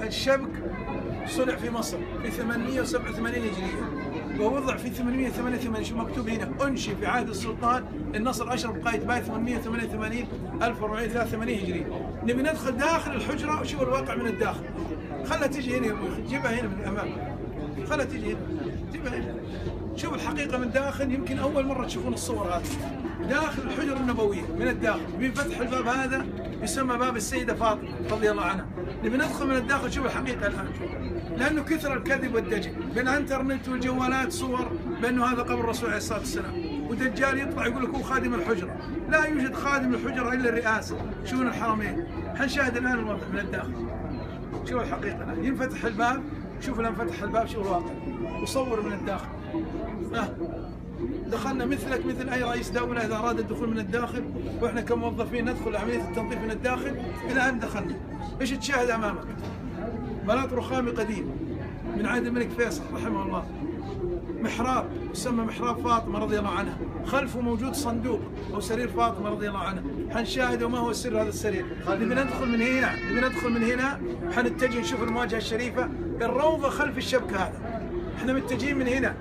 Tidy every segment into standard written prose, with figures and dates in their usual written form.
الشبك صنع في مصر في 887 هجرية ووضع في 888. شو مكتوب هنا؟ أنشئ في عهد السلطان النصر أشرف قايتباي 888 1483 هجرية. نبي ندخل داخل الحجرة وشوف الواقع من الداخل. خلها تجي هنا يا ابوي، جيبها هنا من الأمام، خلها تجي هنا، جيبها هنا. شوف الحقيقة من داخل، يمكن أول مرة تشوفون الصور هذه داخل الحجرة النبوية من الداخل. بفتح الباب هذا يسمى باب السيدة فاطمة رضي الله عنها. نبي ندخل من الداخل شوف الحقيقة الآن، لأنه كثر الكذب والدجل بالإنترنت والجوالات صور بأنه هذا قبر الرسول عليه الصلاة والسلام، ودجال يطلع يقول لك هو خادم الحجرة. لا يوجد خادم الحجرة إلا الرئاسة، شؤون الحرمين. حنشاهد الآن الوضع من الداخل، شوف الحقيقة الآن. ينفتح الباب، شوف الآن فتح الباب، شوف الواقع وصور من الداخل. دخلنا مثلك مثل أي رئيس دولة إذا أراد الدخول من الداخل، وإحنا كموظفين ندخل عملية التنظيف من الداخل. الآن دخلنا، إيش تشاهد أمامك؟ بلاط رخامي قديم من عهد الملك فيصل رحمه الله، محراب يسمى محراب فاطمة رضي الله عنها، خلفه موجود صندوق أو سرير فاطمة رضي الله عنها. حنشاهد وما هو سر هذا السرير. نبي ندخل من هنا، نبي ندخل من هنا، حنتجه نشوف المواجهة الشريفة، الروضة خلف الشبك هذا. احنا متجهين من هنا،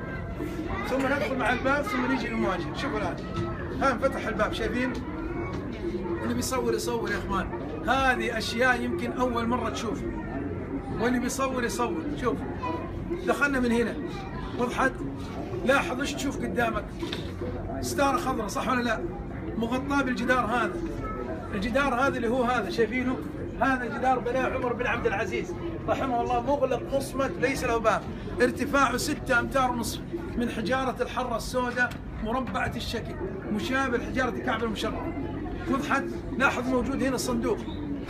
ثم ندخل مع الباب، ثم نيجي للمواجهة. شوفوا الآن، ها انفتح الباب، شايفين؟ اللي بيصور يصور يا اخوان، هذه أشياء يمكن أول مرة تشوفها، واللي بيصور يصور. شوف دخلنا من هنا، وضحت؟ لاحظ ايش تشوف قدامك؟ ستارة خضراء صح ولا لا؟ مغطاة بالجدار هذا. الجدار هذا اللي هو هذا شايفينه؟ هذا جدار بناه عمر بن عبد العزيز رحمه الله، مغلق مصمت ليس له باب، ارتفاعه 6 أمتار ونصف من حجارة الحرة السوداء مربعة الشكل مشابه لحجارة كعب المشرف. وضحت؟ لاحظ موجود هنا صندوق،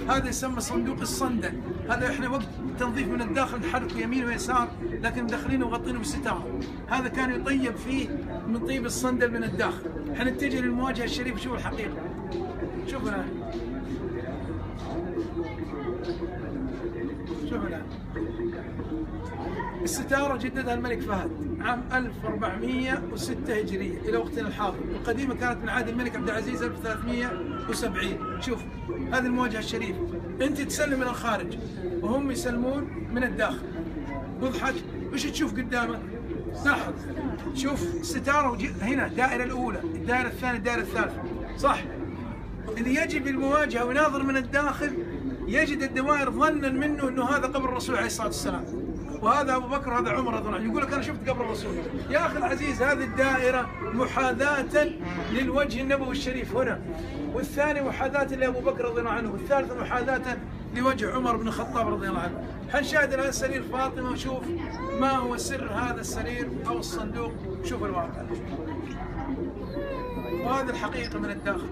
هذا يسمى صندوق الصندل. هذا احنا وقت تنظيف من الداخل نحرك يمين ويسار، لكن داخلينه وغطينه بالستاره. هذا كان يطيب فيه من طيب الصندل من الداخل. حنتجه للمواجهه الشريفه. شوف الحقيقه، شوف الان، شوف الان. الستاره جددها الملك فهد عام 1406 هجريه الى وقتنا الحاضر، القديمه كانت من عهد الملك عبد العزيز 1370. شوف هذه المواجهه الشريفه، انت تسلم من الخارج وهم يسلمون من الداخل. وضحت؟ وش تشوف قدامك؟ لاحظ، شوف الستاره هنا، الدائره الاولى، الدائره الثانيه، الدائره الثالثه، صح؟ اللي يجي بالمواجهه ويناظر من الداخل يجد الدوائر ظنا منه انه هذا قبر الرسول عليه الصلاه والسلام، وهذا ابو بكر، هذا عمر رضي الله عنه. يقول لك انا شفت قبر الرسول. يا اخي العزيز، هذه الدائره محاذاه للوجه النبوي الشريف هنا، والثاني محاذاه لابو بكر رضي الله عنه، والثالثه محاذاه لوجه عمر بن الخطاب رضي الله عنه. حنشاهد الان سرير فاطمه وشوف ما هو سر هذا السرير او الصندوق. شوف الواقع، وهذه الحقيقه من الداخل.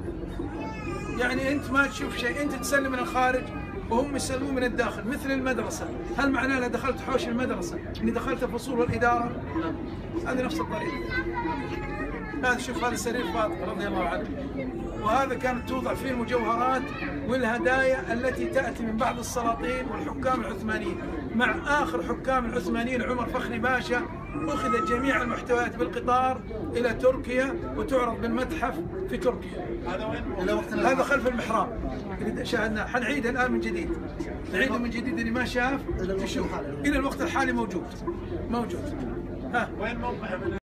يعني انت ما تشوف شيء، انت تسلم من الخارج وهم يسلمون من الداخل مثل المدرسة. هل معناه أنا دخلت حوش المدرسة إني دخلت فصول الإدارة؟ هذه نفس الطريقة. هذا شوف، هذا سرير فاطمة رضي الله عنه، وهذا كانت توضع فيه المجوهرات والهدايا التي تأتي من بعض السلاطين والحكام العثمانيين. مع آخر حكام العثمانيين عمر فخري باشا أخذت جميع المحتويات بالقطار إلى تركيا وتعرض بالمتحف في تركيا. هذا خلف المحراب اللي شاهدناه. حنعيدها الآن من جديد، نعيده من جديد، اللي ما شاف يشوف. إلى الوقت الحالي موجود. ها وين موقع